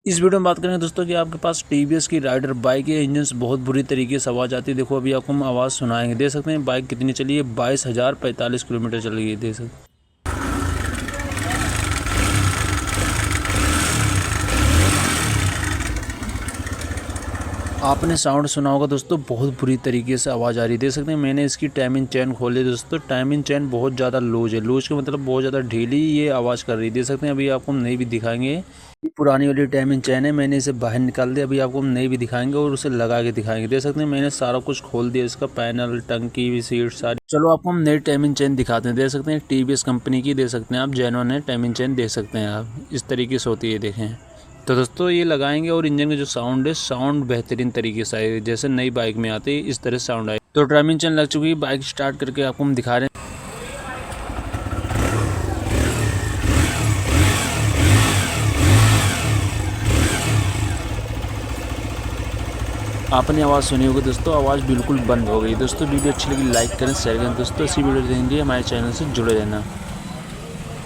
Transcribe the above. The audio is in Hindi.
इस वीडियो में बात करेंगे दोस्तों कि आपके पास टीवीएस की राइडर बाइक है, इंजन से बहुत बुरी तरीके से आवाज़ आती है। देखो अभी आपको हम आवाज़ सुनाएंगे, देख सकते हैं बाइक कितनी चली है, 22,045 किलोमीटर चल गई है, देख सकते हैं। आपने साउंड सुना होगा दोस्तों, बहुत बुरी तरीके से आवाज़ आ रही है, देख सकते हैं। मैंने इसकी टाइमिंग चेन खोली दोस्तों, टाइमिंग चेन बहुत ज़्यादा लूज है, लूज का मतलब बहुत ज़्यादा ढीली ये आवाज़ कर रही है, देख सकते हैं। अभी आपको हम नई भी दिखाएंगे, ये पुरानी वाली टाइमिंग चेन है, मैंने इसे बाहर निकाल दिया। अभी आपको हम नई भी दिखाएंगे और उसे लगा के दिखाएंगे, देख सकते हैं। मैंने सारा कुछ खोल दिया, इसका पैनल, टंकी, सीट सारी। चलो आपको हम नई टाइमिंग चेन दिखाते हैं, देख सकते हैं। टीवीएस कंपनी की, देख सकते हैं आप, जेन्युइन है टाइमिंग चेन, देख सकते हैं आप, इस तरीके से होती है, देखें। तो दोस्तों ये लगाएंगे और इंजन का जो साउंड है, साउंड बेहतरीन तरीके से आए, जैसे नई बाइक में आती है इस तरह साउंड आए। तो टाइमिंग चेन लग चुकी है, बाइक स्टार्ट करके आपको हम दिखा रहे हैं। आपने आवाज़ सुनी होगी दोस्तों, आवाज़ बिल्कुल बंद हो गई। दोस्तों वीडियो अच्छी लगी लाइक करें, शेयर करें दोस्तों। इसी वीडियो देखने के लिए हमारे चैनल से जुड़े रहना।